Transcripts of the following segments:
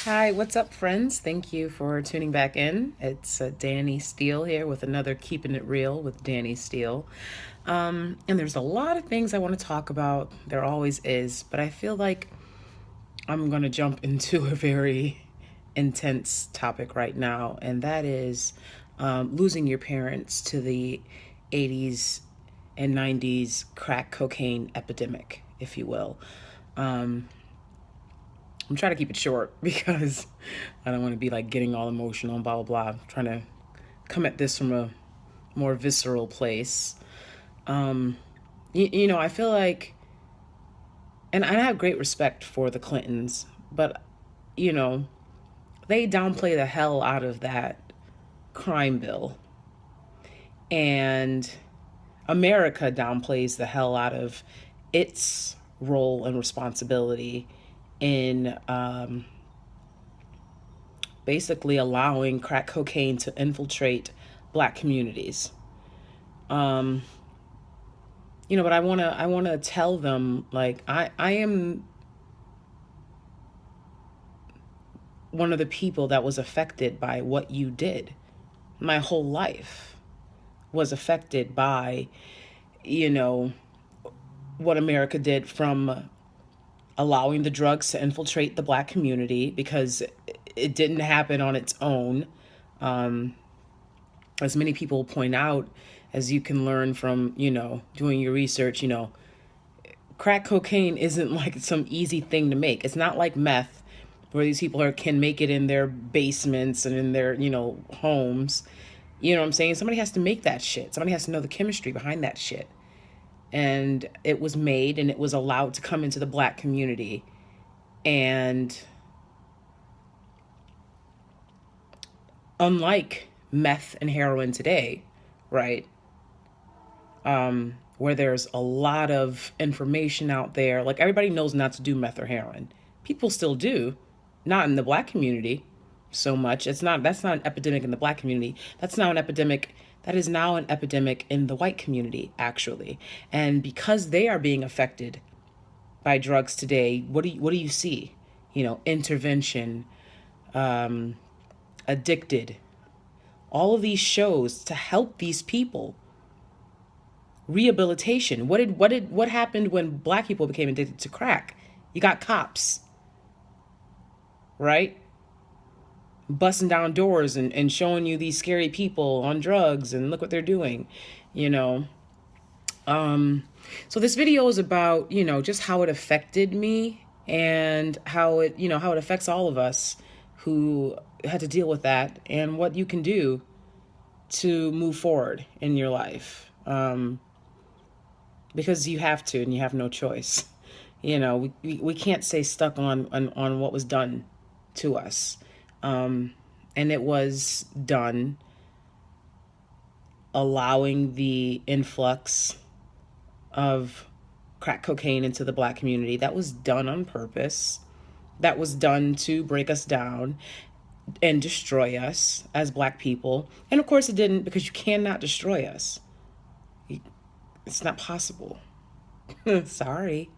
Hi, what's up, friends? Thank you for tuning back in. It's Danie Steel here with another Keeping It Real with Danie Steel. And there's a lot of things I want to talk about. There always is, but I feel like I'm going to jump into a very intense topic right now, and that is losing your parents to the 80s and 90s crack cocaine epidemic, if you will. I'm trying to keep it short because I don't want to be like getting all emotional and blah, blah, blah. I'm trying to come at this from a more visceral place. I feel like, and I have great respect for the Clintons, but, you know, they downplay the hell out of that crime bill. And America downplays the hell out of its role and responsibility in basically allowing crack cocaine to infiltrate black communities. Um, but I wanna tell them, like, I am one of the people that was affected by what you did. My whole life was affected by, you know, what America did, from allowing the drugs to infiltrate the black community, because it didn't happen on its own. Um, as many people point out, as you can learn from, doing your research, crack cocaine isn't like some easy thing to make. It's not like meth, where these people can make it in their basements and in their, homes. You know what I'm saying? Somebody has to make that shit. Somebody has to know the chemistry behind that shit. And it was made and it was allowed to come into the black community. And unlike meth and heroin today, right? Where there's a lot of information out there. Like, everybody knows not to do meth or heroin. People still do, not in the black community so much. That's not an epidemic in the black community. That's now an epidemic. That is now an epidemic in the white community, actually. And because they are being affected by drugs today, what do you see? Intervention, Addicted, all of these shows to help these people. Rehabilitation. What happened when black people became addicted to crack? You got cops, right? Busting down doors and showing you these scary people on drugs and look what they're doing, you know. So this video is about, just how it affected me, and how it affects all of us who had to deal with that, and what you can do to move forward in your life. Because you have to, and you have no choice. We can't stay stuck on what was done to us. And it was done allowing the influx of crack cocaine into the black community. That was done on purpose. That was done to break us down and destroy us as black people. And of course it didn't, because you cannot destroy us. It's not possible. Sorry.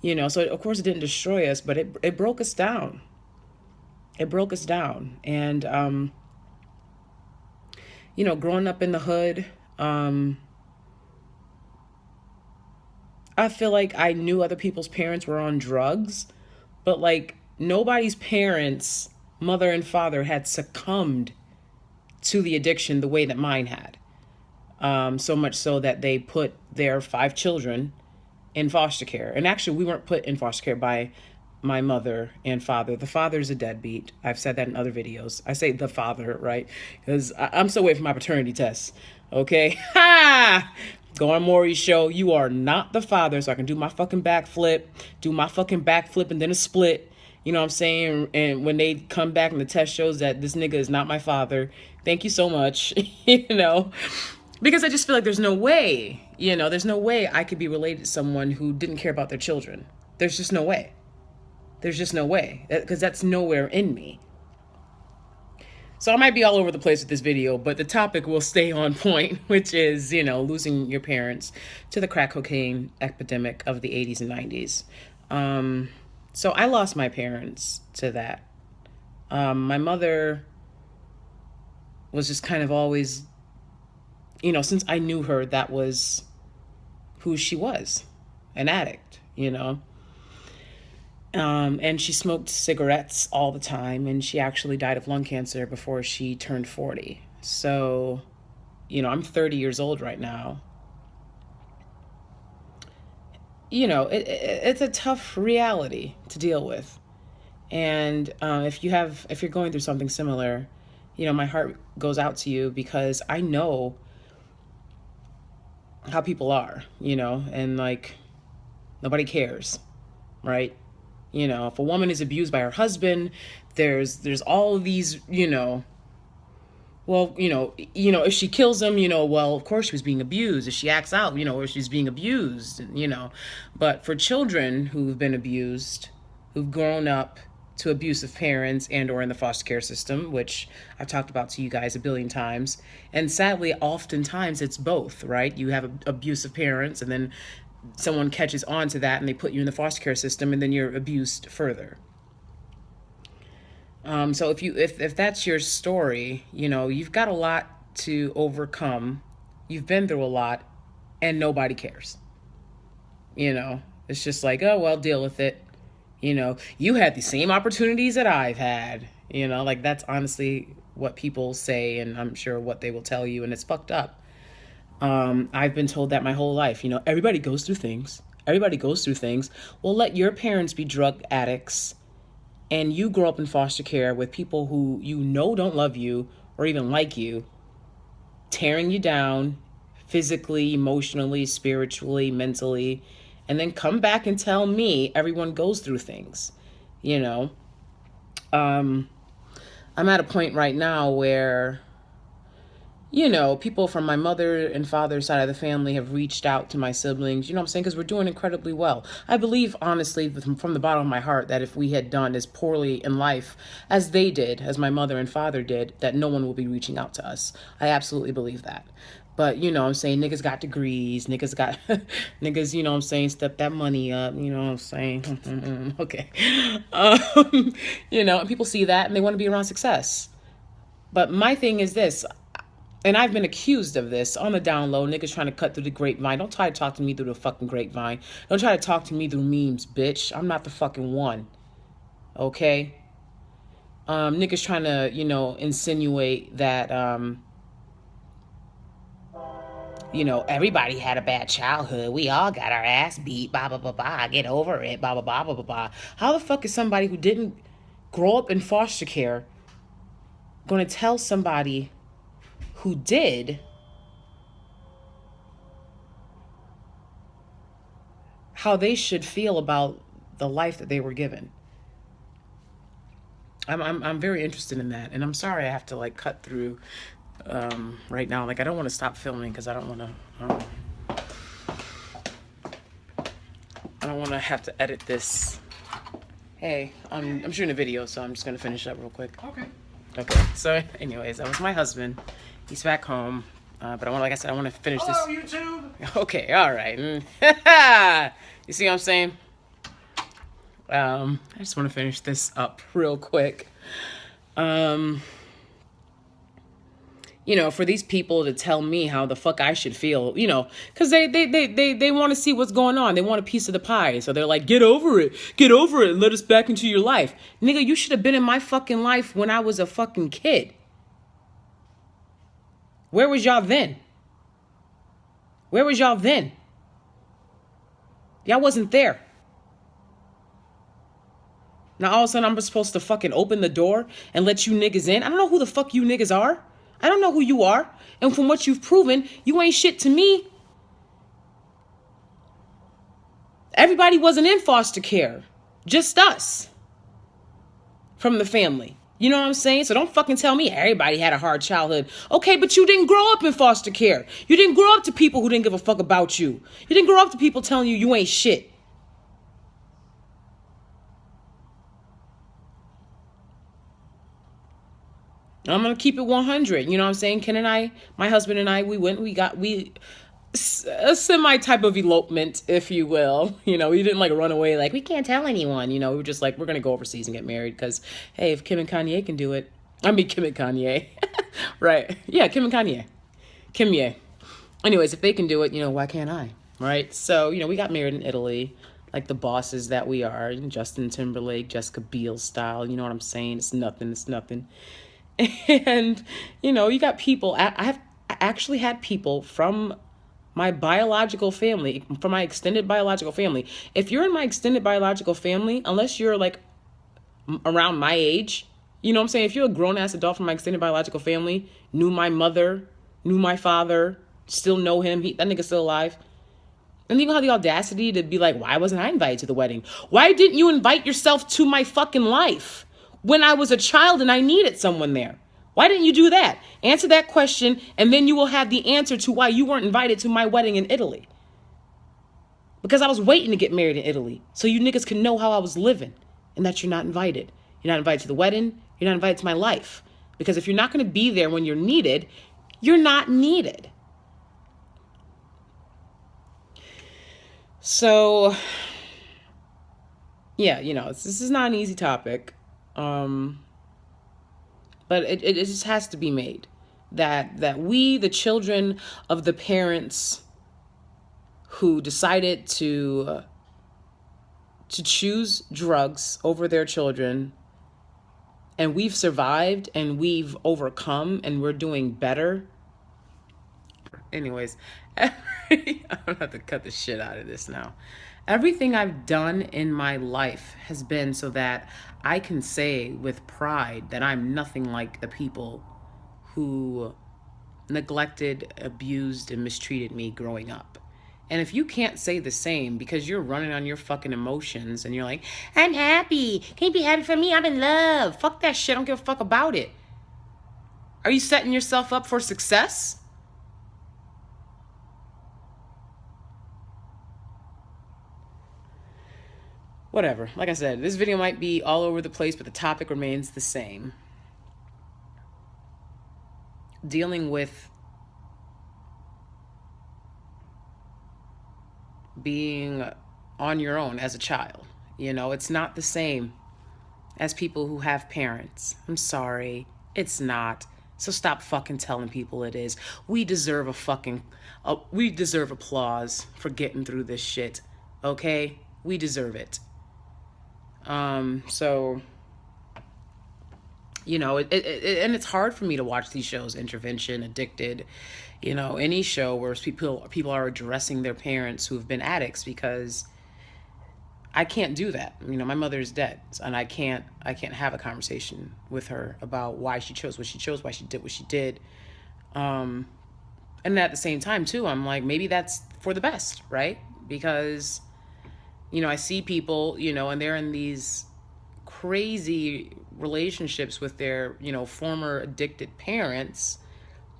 So of course it didn't destroy us, but it broke us down. It broke us down. And, growing up in the hood, I feel like I knew other people's parents were on drugs, but like nobody's parents, mother and father, had succumbed to the addiction the way that mine had. So much so that they put their 5 children in foster care. And actually, we weren't put in foster care by my mother and father. The father's a deadbeat. I've said that in other videos. I say the father, right? Because I'm still waiting for my paternity test. Okay? Ha! Go on Maury's show. You are not the father, so I can do my fucking backflip, and then a split. You know what I'm saying? And when they come back and the test shows that this nigga is not my father, thank you so much. Because I just feel like there's no way, there's no way I could be related to someone who didn't care about their children. There's just no way. There's just no way, because that's nowhere in me. So I might be all over the place with this video, but the topic will stay on point, which is, losing your parents to the crack cocaine epidemic of the 80s and 90s. So I lost my parents to that. My mother was just kind of always, since I knew her, that was who she was, an addict, And she smoked cigarettes all the time, and she actually died of lung cancer before she turned 40. So, I'm 30 years old right now. It's a tough reality to deal with. And if you're going through something similar, my heart goes out to you because I know how people are, and like nobody cares, right? If a woman is abused by her husband, there's all of these, well, if she kills him, well, of course she was being abused. If she acts out, or she's being abused, But for children who've been abused, who've grown up to abusive parents and or in the foster care system, which I've talked about to you guys a billion times. And sadly, oftentimes it's both, right? You have abusive parents and then someone catches on to that and they put you in the foster care system and then you're abused further. So if that's your story, you've got a lot to overcome. You've been through a lot and nobody cares. It's just like, oh, well, deal with it. You had the same opportunities that I've had. Like that's honestly what people say, and I'm sure what they will tell you, and it's fucked up. I've been told that my whole life. Everybody goes through things. Everybody goes through things. Well, let your parents be drug addicts and you grow up in foster care with people who don't love you or even like you, tearing you down physically, emotionally, spiritually, mentally, and then come back and tell me everyone goes through things. I'm at a point right now where people from my mother and father's side of the family have reached out to my siblings, what I'm saying? Because we're doing incredibly well. I believe, honestly, from the bottom of my heart, that if we had done as poorly in life as they did, as my mother and father did, that no one will be reaching out to us. I absolutely believe that. But, I'm saying, niggas got degrees, niggas, I'm saying, step that money up, I'm saying? Okay. And people see that and they want to be around success. But my thing is this, and I've been accused of this on the down low. Niggas trying to cut through the grapevine. Don't try to talk to me through the fucking grapevine. Don't try to talk to me through memes, bitch. I'm not the fucking one. Okay? Niggas trying to, insinuate that, everybody had a bad childhood. We all got our ass beat. Blah, blah, blah, blah. Get over it. Blah, blah, blah, blah, blah, blah. How the fuck is somebody who didn't grow up in foster care going to tell somebody who did how they should feel about the life that they were given? I'm very interested in that, and I'm sorry I have to like cut through right now. Like I don't want to stop filming because I don't want to have to edit this. Hey, I'm shooting a video, so I'm just gonna finish up real quick. Okay. So, anyways, that was my husband. He's back home, but like I said, I want to finish this. Hello, YouTube. Okay, all right. You see what I'm saying? I just want to finish this up real quick. For these people to tell me how the fuck I should feel, because they want to see what's going on. They want a piece of the pie. So they're like, get over it, and let us back into your life. Nigga, you should have been in my fucking life when I was a fucking kid. Where was y'all then? Y'all wasn't there. Now all of a sudden I'm supposed to fucking open the door and let you niggas in? I don't know who the fuck you niggas are. I don't know who you are. And from what you've proven, you ain't shit to me. Everybody wasn't in foster care. Just us. From the family. You know what I'm saying? So don't fucking tell me everybody had a hard childhood. Okay, but you didn't grow up in foster care. You didn't grow up to people who didn't give a fuck about you. You didn't grow up to people telling you ain't shit. I'm going to keep it 100. You know what I'm saying? Ken and I, my husband and I, we a semi type of elopement, if you will. You know, we didn't like run away like we can't tell anyone. You know, we were just like, we're gonna go overseas and get married because hey, if Kim and Kanye can do it, I mean Kim and Kanye, right? Yeah, Kim and Kanye, Kim Ye. Anyways, if they can do it, you know, why can't I? Right? So you know, we got married in Italy, like the bosses that we are, Justin Timberlake, Jessica Biel style. You know what I'm saying? It's nothing. It's nothing. And you know, you got people. I actually had people from my biological family, from my extended biological family. If you're in my extended biological family, unless you're like around my age, you know what I'm saying? If you're a grown ass adult from my extended biological family, knew my mother, knew my father, still know him, that nigga's still alive. And you have the audacity to be like, why wasn't I invited to the wedding? Why didn't you invite yourself to my fucking life when I was a child and I needed someone there? Why didn't you do that? Answer that question, and then you will have the answer to why you weren't invited to my wedding in Italy. Because I was waiting to get married in Italy, so you niggas can know how I was living, and that you're not invited. You're not invited to the wedding. You're not invited to my life. Because if you're not going to be there when you're needed, you're not needed. So, yeah, you know, this is not an easy topic. But it just has to be made that we, the children of the parents who decided to choose drugs over their children, and we've survived and we've overcome and we're doing better. Anyways, I'm gonna have to cut the shit out of this now. Everything I've done in my life has been so that I can say with pride that I'm nothing like the people who neglected, abused, and mistreated me growing up. And if you can't say the same because you're running on your fucking emotions and you're like, I'm happy. Can you be happy for me? I'm in love. Fuck that shit. I don't give a fuck about it. Are you setting yourself up for success? Whatever. Like I said, this video might be all over the place, but the topic remains the same. Dealing with being on your own as a child. You know, it's not the same as people who have parents. I'm sorry. It's not. So stop fucking telling people it is. We deserve we deserve applause for getting through this shit. Okay? We deserve it. So, you know, and it's hard for me to watch these shows, Intervention, Addicted, you know, any show where people are addressing their parents who have been addicts, because I can't do that. You know, my mother is dead, and I can't have a conversation with her about why she chose what she chose, why she did what she did. And at the same time too, I'm like, maybe that's for the best, right? Because, you know, I see people, you know, and they're in these crazy relationships with their, you know, former addicted parents,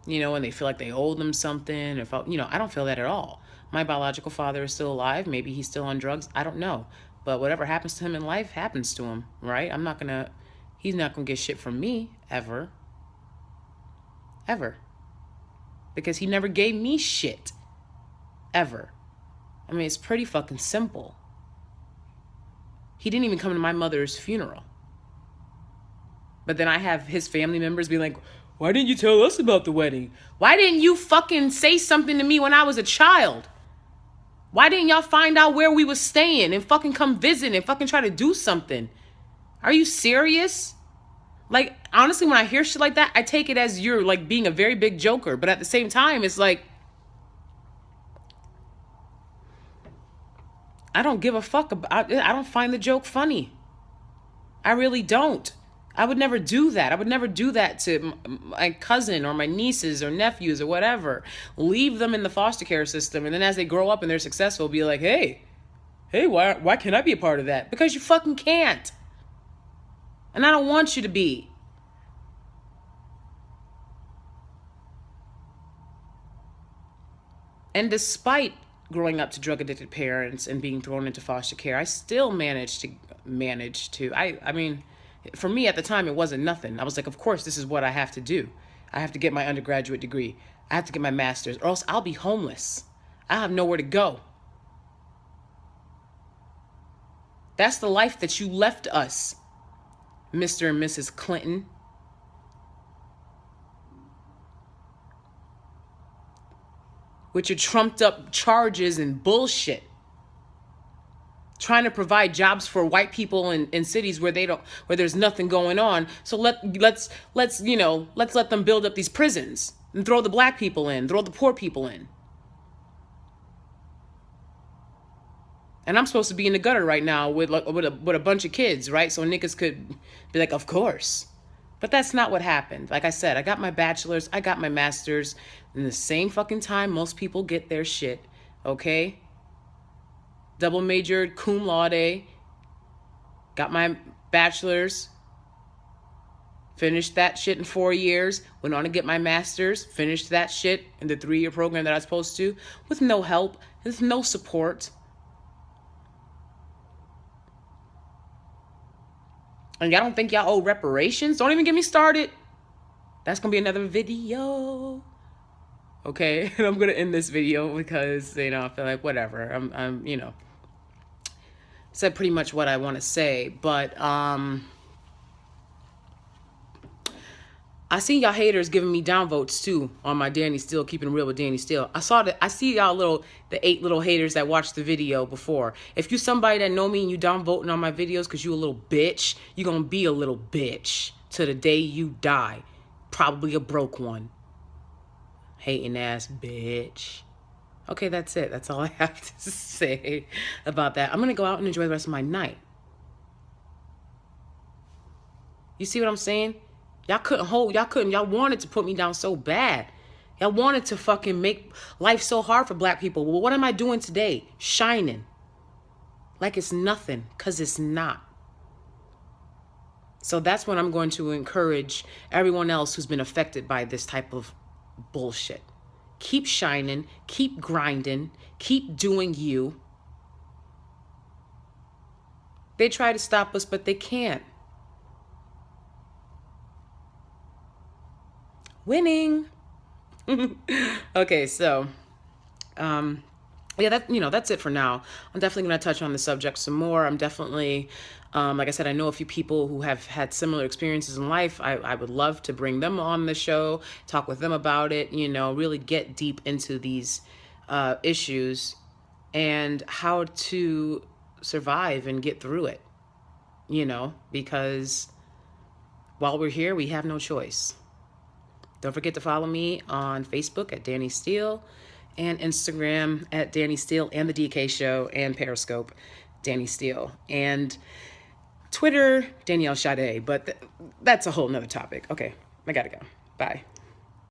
you know, and they feel like they owe them something. You know, I don't feel that at all. My biological father is still alive. Maybe he's still on drugs. I don't know. But whatever happens to him in life happens to him, right? He's not gonna get shit from me, ever. Ever. Because he never gave me shit. Ever. I mean, it's pretty fucking simple. He didn't even come to my mother's funeral. But then I have his family members be like, why didn't you tell us about the wedding? Why didn't you fucking say something to me when I was a child? Why didn't y'all find out where we was staying and fucking come visit and fucking try to do something? Are you serious? Like, honestly, when I hear shit like that, I take it as you're like being a very big joker. But at the same time, it's like, I don't give a fuck about it. I don't find the joke funny. I really don't. I would never do that. I would never do that to my cousin or my nieces or nephews or whatever. Leave them in the foster care system, and then as they grow up and they're successful, be like, hey, why can't I be a part of that? Because you fucking can't. And I don't want you to be. And despite growing up to drug addicted parents and being thrown into foster care, I still managed to, I mean, for me at the time, it wasn't nothing. I was like, of course, this is what I have to do. I have to get my undergraduate degree. I have to get my master's, or else I'll be homeless. I have nowhere to go. That's the life that you left us, Mr. and Mrs. Clinton. With your trumped up charges and bullshit. Trying to provide jobs for white people in cities where there's nothing going on. So let's let them build up these prisons and throw the black people in, throw the poor people in. And I'm supposed to be in the gutter right now with a bunch of kids, right? So niggas could be like, of course. But that's not what happened. Like I said, I got my bachelor's, I got my master's in the same fucking time most people get their shit, okay? Double majored, cum laude, got my bachelor's, finished that shit in 4 years, went on to get my master's, finished that shit in the 3-year program that I was supposed to, with no help, with no support. And y'all don't think y'all owe reparations? Don't even get me started. That's going to be another video. Okay, and I'm going to end this video because, I feel like whatever. I'm said pretty much what I want to say, but I see y'all haters giving me downvotes too on my Danie Steel, keeping it real with Danie Steel. I see y'all the 8 little haters that watched the video before. If you somebody that know me and you downvoting on my videos because you a little bitch, you gonna be a little bitch to the day you die. Probably a broke one. Hating ass bitch. Okay, that's it. That's all I have to say about that. I'm going to go out and enjoy the rest of my night. You see what I'm saying? Y'all wanted to put me down so bad. Y'all wanted to fucking make life so hard for black people. Well, what am I doing today? Shining. Like it's nothing, because it's not. So that's when I'm going to encourage everyone else who's been affected by this type of bullshit. Keep shining, keep grinding, keep doing you. They try to stop us, but they can't. Winning. Okay, so yeah, that's it for now. I'm definitely going to touch on the subject some more. I'm definitely, like I said, I know a few people who have had similar experiences in life. I would love to bring them on the show, talk with them about it, really get deep into these issues and how to survive and get through it, because while we're here, we have no choice. Don't forget to follow me on Facebook at Danie Steel and Instagram at Danie Steel and The DK Show and Periscope, Danie Steel. And Twitter, Danielle Sade. But that's a whole nother topic. Okay, I gotta go. Bye.